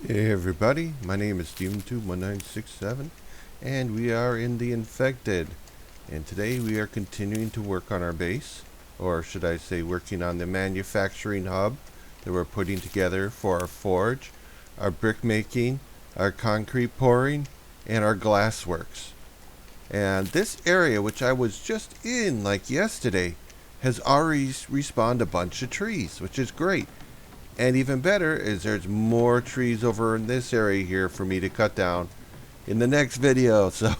Hey everybody, my name is Demon21967 and we are in the Infected, and today we are continuing to work on our base, or should I say working on the manufacturing hub that we're putting together for our forge, our brick making, our concrete pouring, and our glass works. And this area, which I was just in like yesterday, has already respawned a bunch of trees, which is great. And even better is there's more trees over in this area here for me to cut down in the next video. So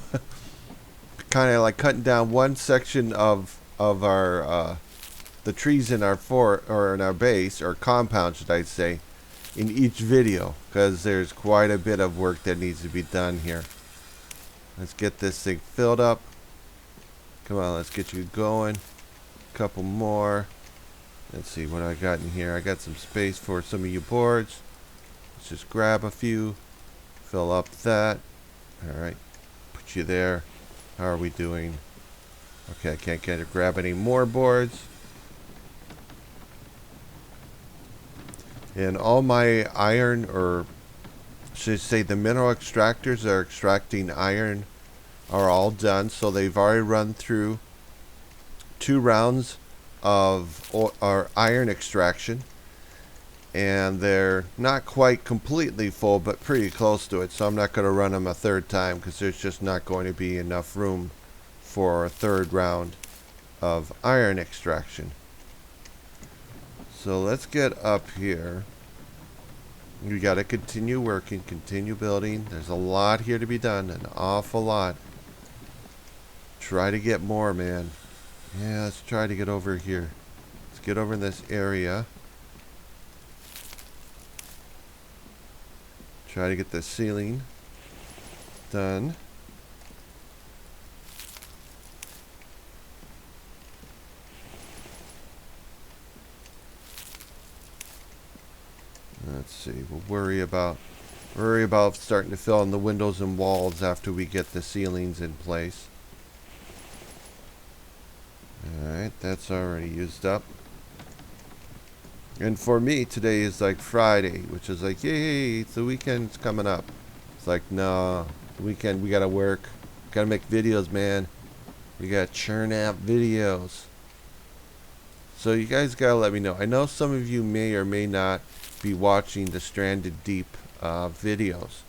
kind of like cutting down one section of our the trees in our fort, or in our base or compound, should I say, in each video, because there's quite a bit of work that needs to be done here. Let's get this thing filled up. Come on, let's get you going. A couple more. Let's see what I got in here. I got some space for some of you boards. Let's just grab a few. Fill up that. Alright. Put you there. How are we doing? Okay, I can't get to grab any more boards. And all my iron, or should I say the mineral extractors that are extracting iron, are all done. So they've already run through 2 rounds of our iron extraction, and they're not quite completely full but pretty close to it, so I'm not going to run them a third time because there's just not going to be enough room for a third round of iron extraction. So let's get up here. We got to continue working, continue building. There's a lot here to be done, an awful lot. Try to get more, man. Yeah, let's try to get over here. Let's get over in this area. Try to get the ceiling done. Let's see. We'll worry about starting to fill in the windows and walls after we get the ceilings in place. Alright, that's already used up. And for me, today is like Friday, which is like, yay, it's the weekend's coming up. It's like, no, the weekend we gotta work. Gotta make videos, man. We gotta churn out videos. So you guys gotta let me know. I know some of you may or may not be watching the Stranded Deep videos,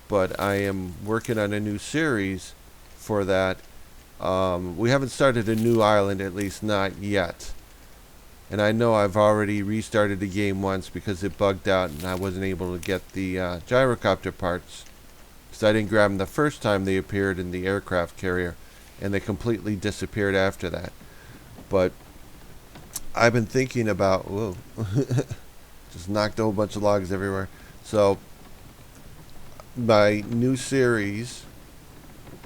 but I am working on a new series for that. We haven't started a new island, at least not yet. And I know I've already restarted the game once because it bugged out and I wasn't able to get the gyrocopter parts. Because I didn't grab them the first time they appeared in the aircraft carrier. And they completely disappeared after that. But I've been thinking about... Whoa. Just knocked a whole bunch of logs everywhere. So, my new series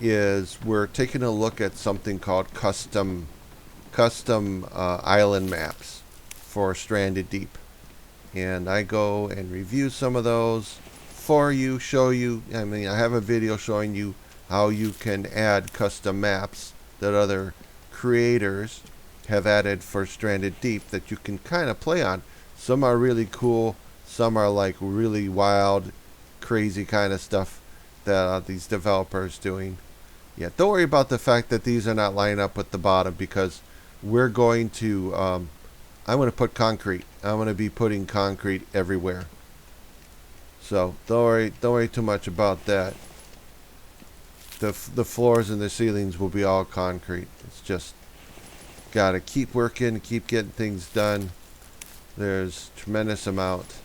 is we're taking a look at something called custom island maps for Stranded Deep, and I go and review some of those for you, show you. I mean, I have a video showing you how you can add custom maps that other creators have added for Stranded Deep that you can kind of play on. Some are really cool, some are like really wild, crazy kind of stuff that these developers doing. Yeah, don't worry about the fact that these are not lining up with the bottom, because we're going to, I'm going to put concrete. I'm going to be putting concrete everywhere. So don't worry too much about that. The floors and the ceilings will be all concrete. It's just got to keep working, keep getting things done. There's a tremendous amount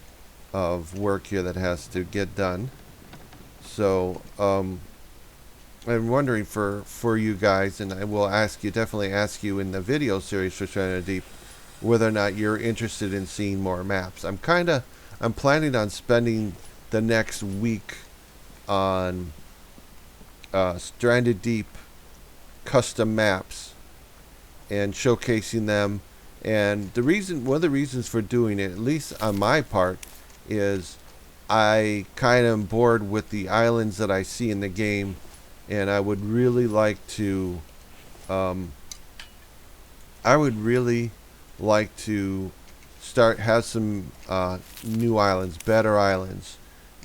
of work here that has to get done. So, I'm wondering for you guys, and I will definitely ask you in the video series for Stranded Deep, whether or not you're interested in seeing more maps. I'm planning on spending the next week on Stranded Deep custom maps and showcasing them. And one of the reasons for doing it, at least on my part, is I kind of am bored with the islands that I see in the game. And I would really like to have some new islands, better islands,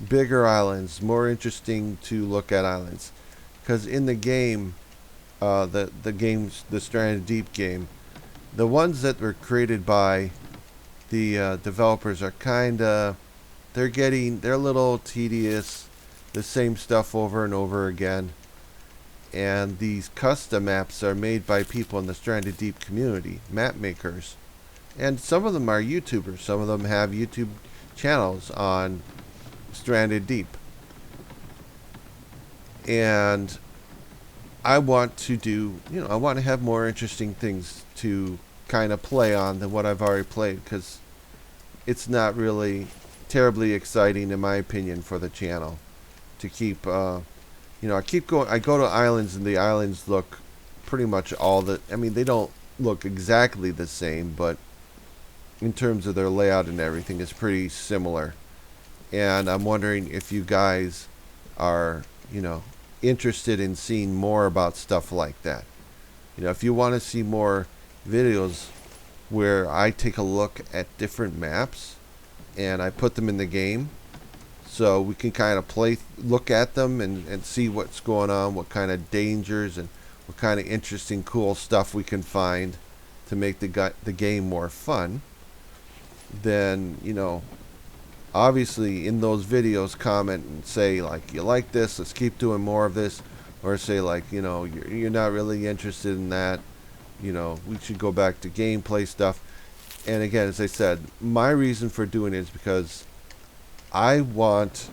bigger islands, more interesting to look at islands. Because in the game, the Stranded Deep game, the ones that were created by the developers are they're a little tedious, the same stuff over and over again. And these custom maps are made by people in the Stranded Deep community, map makers. And some of them are YouTubers. Some of them have YouTube channels on Stranded Deep. And I want to have more interesting things to kind of play on than what I've already played, because it's not really terribly exciting, in my opinion, for the channel to keep I go to islands, and the islands look pretty much they don't look exactly the same, but in terms of their layout and everything, it's pretty similar. And I'm wondering if you guys are, interested in seeing more about stuff like that. If you want to see more videos where I take a look at different maps and I put them in the game, so we can kind of look at them and see what's going on, what kind of dangers and what kind of interesting, cool stuff we can find to make the game more fun, then, obviously in those videos comment and say, like, you like this, let's keep doing more of this, or say, like, you're not really interested in that, we should go back to gameplay stuff. And again, as I said, my reason for doing it is because I want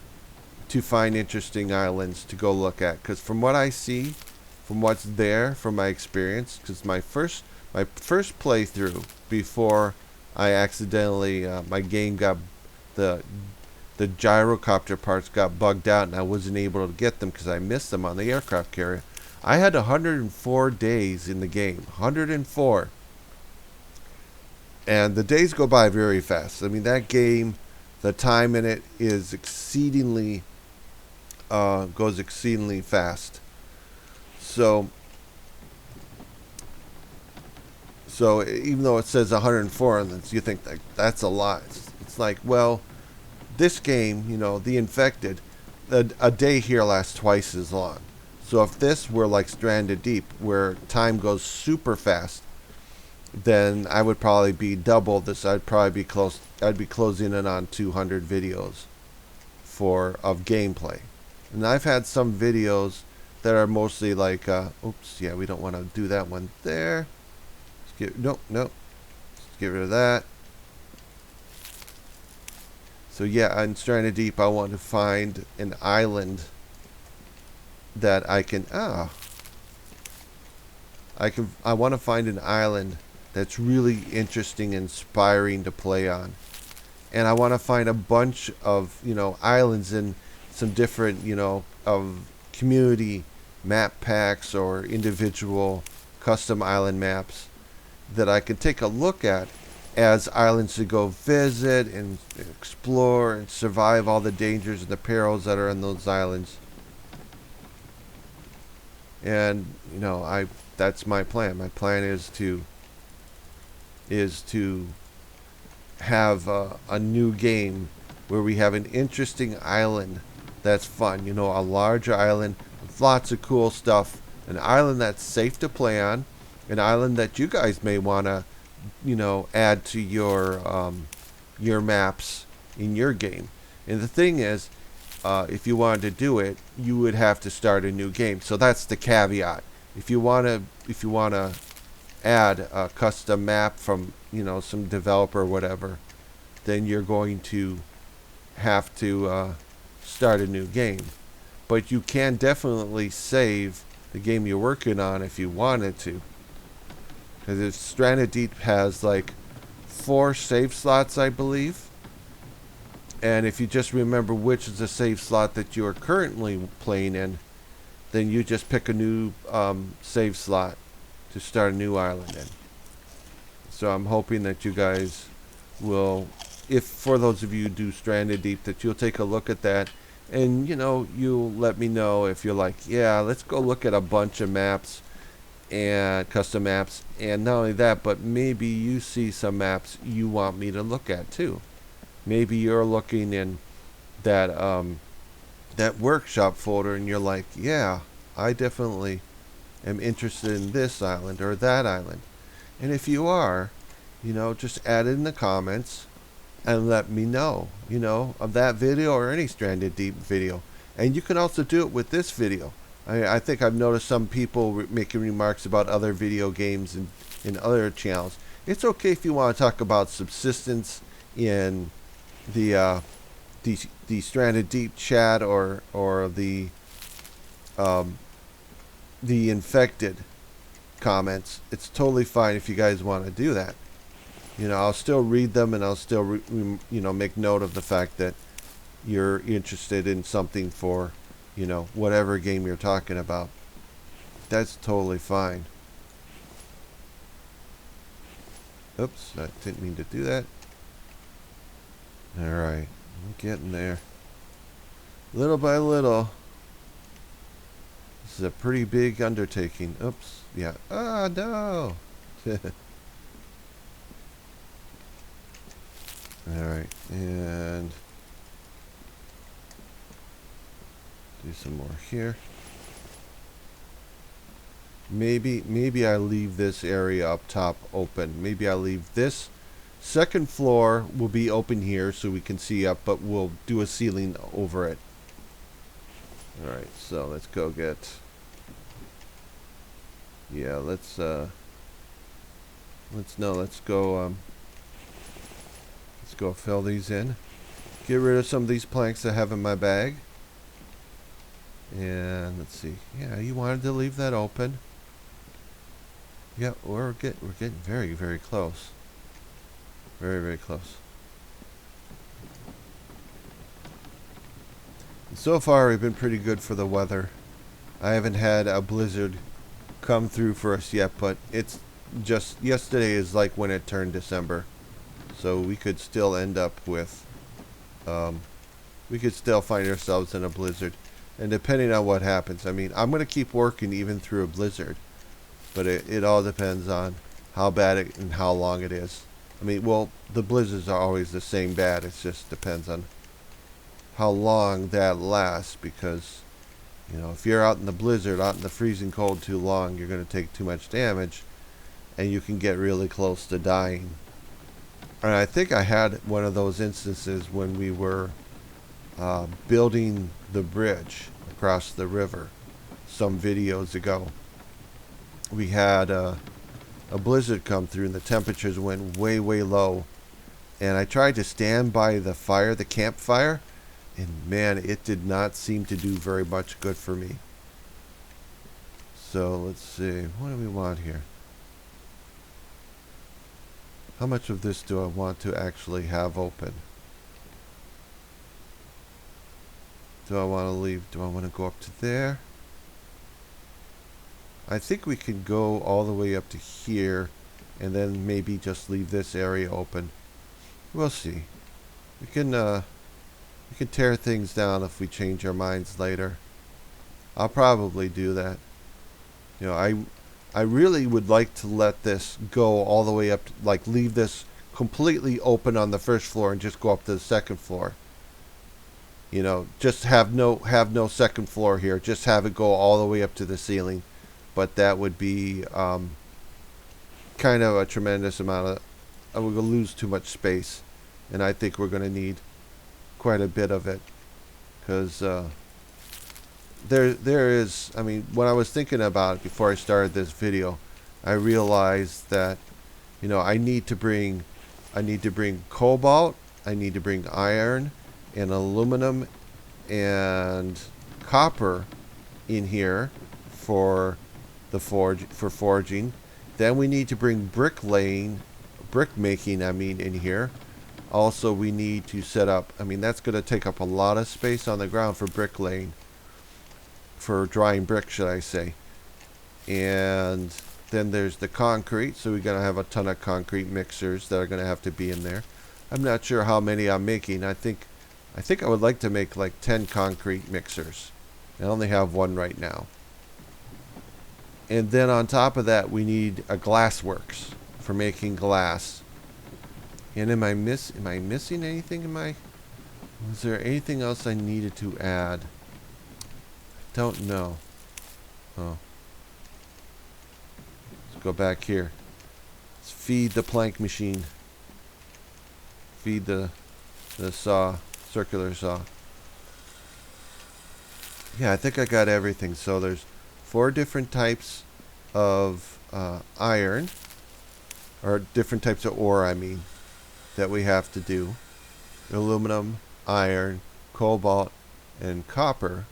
to find interesting islands to go look at, because from what I see, from what's there, from my experience, because my first playthrough, before I accidentally my game got the gyrocopter parts got bugged out and I wasn't able to get them because I missed them on the aircraft carrier. I had 104 days in the game, 104, and the days go by very fast. I mean, that game, the time in it is goes exceedingly fast. So even though it says 104, and you think that's a lot, it's like, well, this game, The Infected, a day here lasts twice as long. So if this were like Stranded Deep, where time goes super fast, then I would probably be double this. I'd be closing in on 200 videos of gameplay. And I've had some videos that are mostly like, we don't want to do that one there. Nope. Let's get rid of that. So yeah, on Stranded Deep, I want to find an island that I want to find an island that's really interesting and inspiring to play on. And I want to find a bunch of, islands in some different, of community map packs or individual custom island maps that I can take a look at as islands to go visit and explore and survive all the dangers and the perils that are in those islands. And that's my plan. My plan is to have a new game where we have an interesting island that's fun. A larger island with lots of cool stuff. An island that's safe to play on. An island that you guys may want to, add to your maps in your game. And the thing is, if you wanted to do it, you would have to start a new game. So that's the caveat. If you want to add a custom map from, some developer or whatever, then you're going to have to start a new game. But you can definitely save the game you're working on if you wanted to. Because Stranded Deep has like 4 save slots, I believe. And if you just remember which is the save slot that you are currently playing in, then you just pick a new save slot to start a new island in. So I'm hoping that you guys will, if for those of you who do Stranded Deep, that you'll take a look at that. And, you'll let me know if you're like, yeah, let's go look at a bunch of maps and custom maps. And not only that, but maybe you see some maps you want me to look at too. Maybe you're looking in that that workshop folder and you're like, yeah, I definitely am interested in this island or that island. And if you are, just add it in the comments and let me know, of that video or any Stranded Deep video. And you can also do it with this video. I think I've noticed some people making remarks about other video games and in other channels. It's okay if you want to talk about subsistence in the Stranded Deep chat or the infected comments. It's totally fine if you guys want to do that. I'll still read them and I'll still make note of the fact that you're interested in something for whatever game you're talking about. That's totally fine. Oops, I didn't mean to do that. Alright, I'm getting there. Little by little. This is a pretty big undertaking. Oops, yeah. Ah, no! Alright, and do some more here. Maybe I leave this area up top open. Maybe I leave this second floor will be open here so we can see up, but we'll do a ceiling over it. Alright, so let's go get... Yeah, let's go fill these in. Get rid of some of these planks I have in my bag. And let's see. Yeah, you wanted to leave that open. Yeah, we're getting very, very close. Very, very close. And so far, we've been pretty good for the weather. I haven't had a blizzard come through for us yet, but it's just yesterday is like when it turned December. So we could still end up with, we could still find ourselves in a blizzard. And depending on what happens, I mean, I'm going to keep working even through a blizzard. But it all depends on how bad it and how long it is. I mean, well, the blizzards are always the same bad. It just depends on how long that lasts. Because, if you're out in the blizzard, out in the freezing cold too long, you're going to take too much damage. And you can get really close to dying. And I think I had one of those instances when we were building the bridge across the river some videos ago. We had a blizzard come through and the temperatures went way, way low. And I tried to stand by the fire, the campfire, and man, it did not seem to do very much good for me. So let's see, what do we want here? How much of this do I want to actually have open? Do I want to leave? Do I want to go up to there? I think we can go all the way up to here and then maybe just leave this area open. We'll see. We can tear things down if we change our minds later. I'll probably do that. I really would like to let this go all the way up, like leave this completely open on the first floor and just go up to the second floor. Just have no second floor here. Just have it go all the way up to the ceiling. But that would be kind of a tremendous amount of... we're going to lose too much space. And I think we're going to need quite a bit of it. Because there is... I mean, when I was thinking about it before I started this video, I realized that, I need to bring cobalt, I need to bring iron, and aluminum, and copper in here for the forging. Then we need to bring brick making in here. Also, we need to set up, that's going to take up a lot of space on the ground for bricklaying, for drying brick, should I say. And then there's the concrete, so we're going to have a ton of concrete mixers that are going to have to be in there. I'm not sure how many I'm making. I think I would like to make like 10 concrete mixers. I only have one right now. And then on top of that, we need a glass works for making glass. And am I missing anything in my Was there anything else I needed to add? Don't know. Oh. Let's go back here. Let's feed the plank machine. Feed the saw, circular saw. Yeah, I think I got everything. So there's 4 different types of iron, or different types of ore, I mean, that we have to do. Aluminum, iron, cobalt, and copper.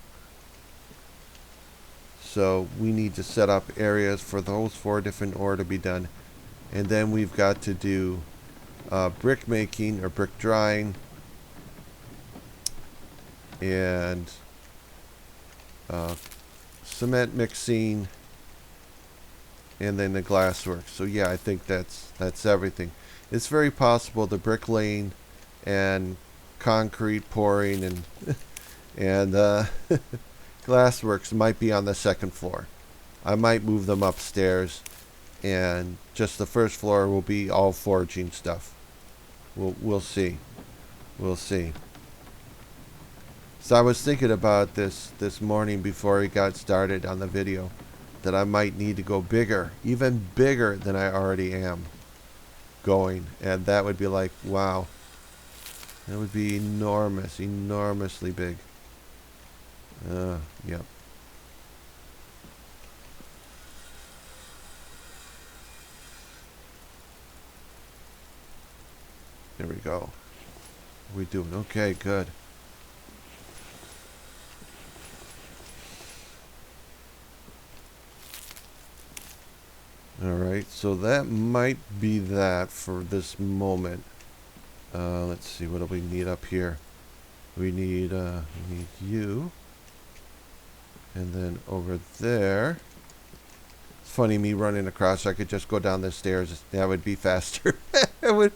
So we need to set up areas for those 4 different ore to be done. And then we've got to do brick making or brick drying, and cement mixing, and then the glass work. So yeah, I think that's everything. It's very possible the bricklaying and concrete pouring and and glassworks might be on the 2nd floor. I might move them upstairs, and just the 1st floor will be all forging stuff. We'll see. We'll see. So I was thinking about this morning before we got started on the video, that I might need to go bigger, even bigger than I already am going, and that would be like, wow, that would be enormous, enormously big. Yep. There we go. We're doing okay, good. Alright, so that might be that for this moment. Let's see, what do we need up here? We need you. And then over there. It's funny me running across, I could just go down the stairs. That would be faster. That would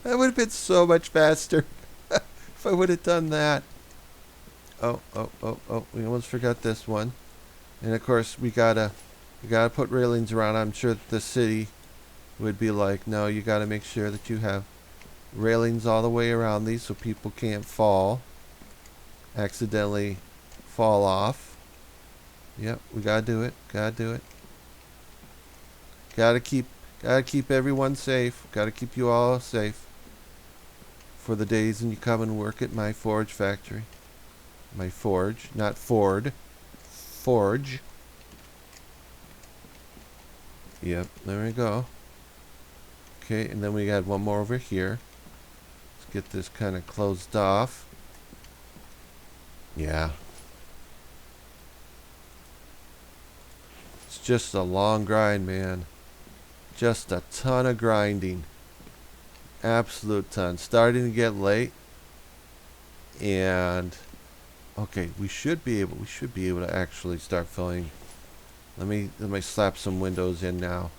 have been so much faster if I would have done that. Oh, we almost forgot this one. And of course we gotta put railings around. I'm sure that the city would be like, no, you gotta make sure that you have railings all the way around these so people can't accidentally fall off. Yep, we gotta do it. Gotta keep everyone safe. Gotta keep you all safe for the days when you come and work at my forge factory. My forge, not Ford. Forge. Yep, there we go. Okay, and then we got one more over here. Let's get this kind of closed off. Yeah. It's just a long grind, man. Just a ton of grinding. Absolute ton. Starting to get late. And okay, we should be able to actually start filling. Let me slap some windows in now.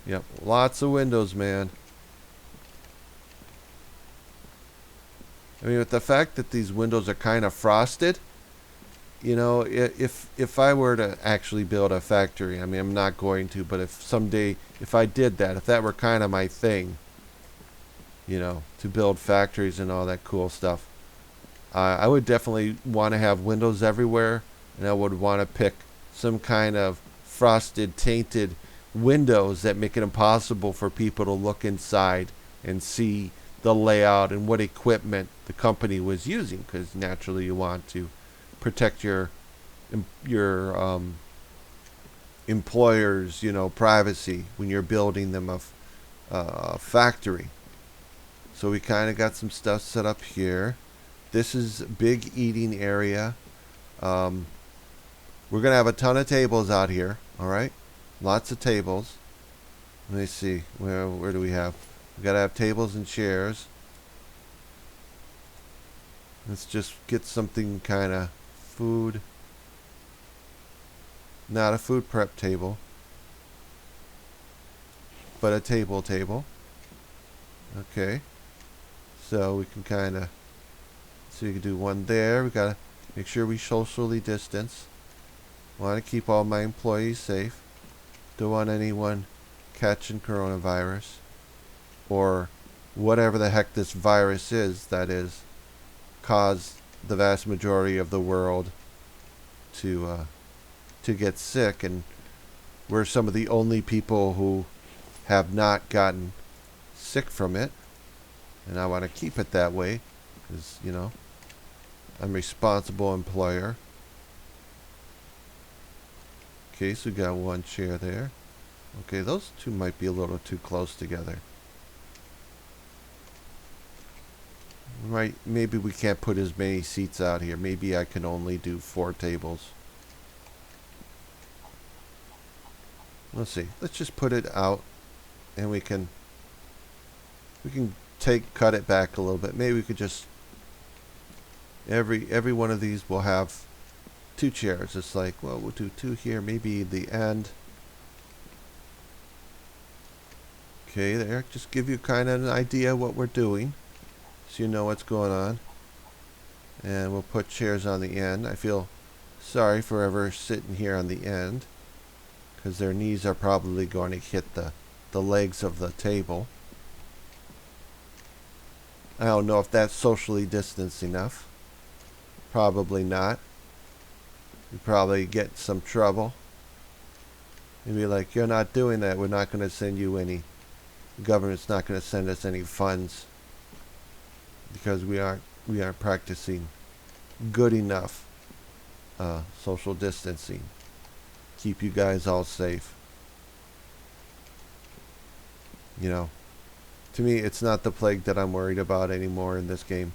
Yep, lots of windows, man. I mean, with the fact that these windows are kind of frosted, you know, if I were to actually build a factory, I mean, I'm not going to, but if someday, if I did that, if that were kind of my thing, you know, to build factories and all that cool stuff, I would definitely want to have windows everywhere, and I would want to pick some kind of frosted, tainted windows that make it impossible for people to look inside and see the layout and what equipment the company was using, because naturally you want to protect your employers, you know, privacy when you're building them a factory. So we kind of got some stuff set up here. This is a big eating area. We're gonna have a ton of tables out here. All right, lots of tables. Let me see, where do we have? We gotta have tables and chairs. Let's just get something kind of food. Not a food prep table, but a table. Okay, so we can kind of, so you can do one there. We gotta make sure we socially distance. Want to keep all my employees safe. Don't want anyone catching coronavirus or whatever the heck this virus is that is cause the vast majority of the world to get sick, and we're some of the only people who have not gotten sick from it, and I want to keep it that way because, you know, I'm a responsible employer. Okay, so we got one chair there. Okay, those two might be a little too close together. Right, maybe we can't put as many seats out here. Maybe I can only do 4 tables. Let's see. Let's just put it out, and we can cut it back a little bit. Maybe we could just every one of these will have 2 chairs. It's like, well, we'll do 2 here, maybe the end. Okay, there. Just give you kind of an idea of what we're doing, so you know what's going on. And we'll put chairs on the end. I feel sorry for whoever sitting here on the end, because their knees are probably going to hit the legs of the table. I don't know if that's socially distanced enough. Probably not. You probably get some trouble. You'd be like, you're not doing that. We're not going to send you any. The government's not going to send us any funds because we aren't practicing good enough social distancing. Keep you guys all safe. You know, to me, it's not the plague that I'm worried about anymore in this game.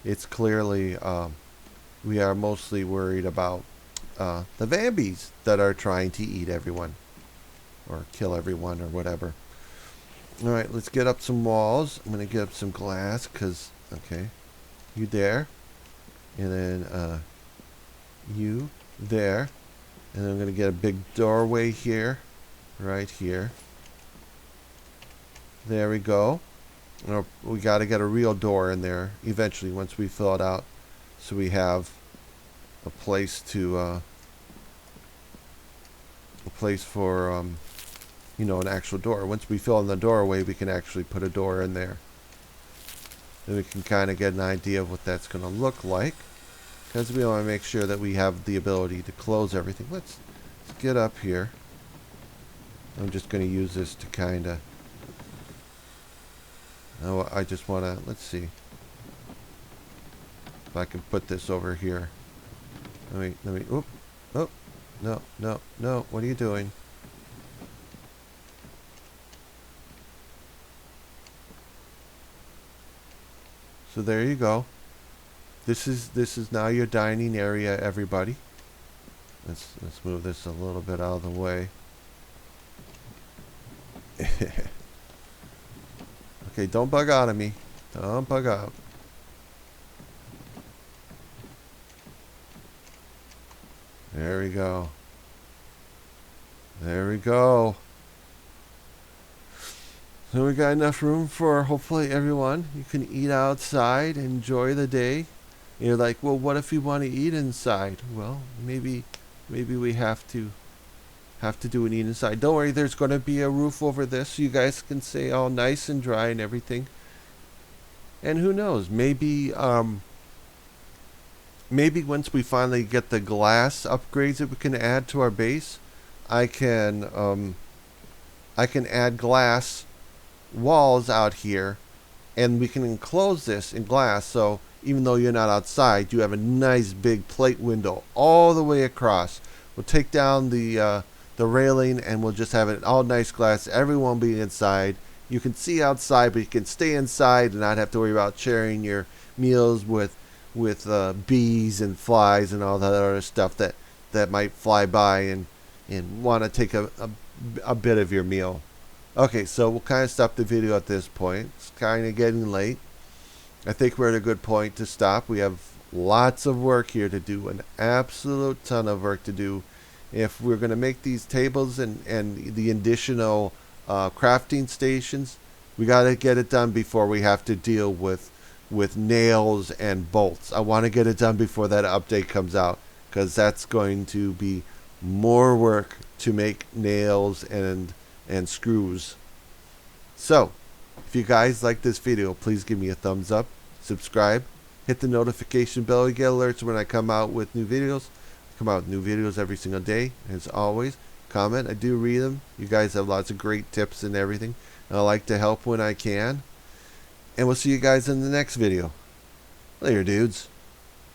It's clearly, we are mostly worried about the Vambies that are trying to eat everyone or kill everyone or whatever. Alright, let's get up some walls. I'm going to get up some glass because, okay, you there. And then you there. And then I'm going to get a big doorway here. Right here. There we go. We got to get a real door in there eventually once we fill it out. So we have a place to, for, you know, an actual door. Once we fill in the doorway, we can actually put a door in there. Then we can kind of get an idea of what that's going to look like. Because we want to make sure that we have the ability to close everything. Let's get up here. I'm just going to use this to kind of... Oh, I just want to... Let's see. If I can put this over here. Let me... Oop. Oh. No. What are you doing? So there you go. This is now your dining area, everybody. Let's move this a little bit out of the way. Okay, don't bug out of me. Don't bug out. There we go. There we go. So we got enough room for hopefully everyone. You can eat outside, enjoy the day. You're like, well, what if we want to eat inside? Well, maybe we have to do an eat inside. Don't worry, there's going to be a roof over this, so you guys can stay all nice and dry and everything. And who knows? Maybe once we finally get the glass upgrades that we can add to our base, I can add glass walls out here, and we can enclose this in glass. So even though you're not outside, you have a nice big plate window all the way across. We'll take down the railing, and we'll just have it all nice glass. Everyone being inside. You can see outside, but you can stay inside and not have to worry about sharing your meals with bees and flies and all that other stuff that might fly by and want to take a bit of your meal. Okay, so we'll kind of stop the video at this point. It's kind of getting late. I think we're at a good point to stop. We have lots of work here to do, an absolute ton of work to do. If we're going to make these tables and the additional crafting stations, we got to get it done before we have to deal with nails and bolts. I want to get it done before that update comes out, because that's going to be more work to make nails and screws. So if you guys like this video, please give me a thumbs up, subscribe, hit the notification bell to get alerts when I come out with new videos. I come out with new videos every single day. As always, comment. I do read them. You guys have lots of great tips and everything. And I like to help when I can. And we'll see you guys in the next video. Later, dudes.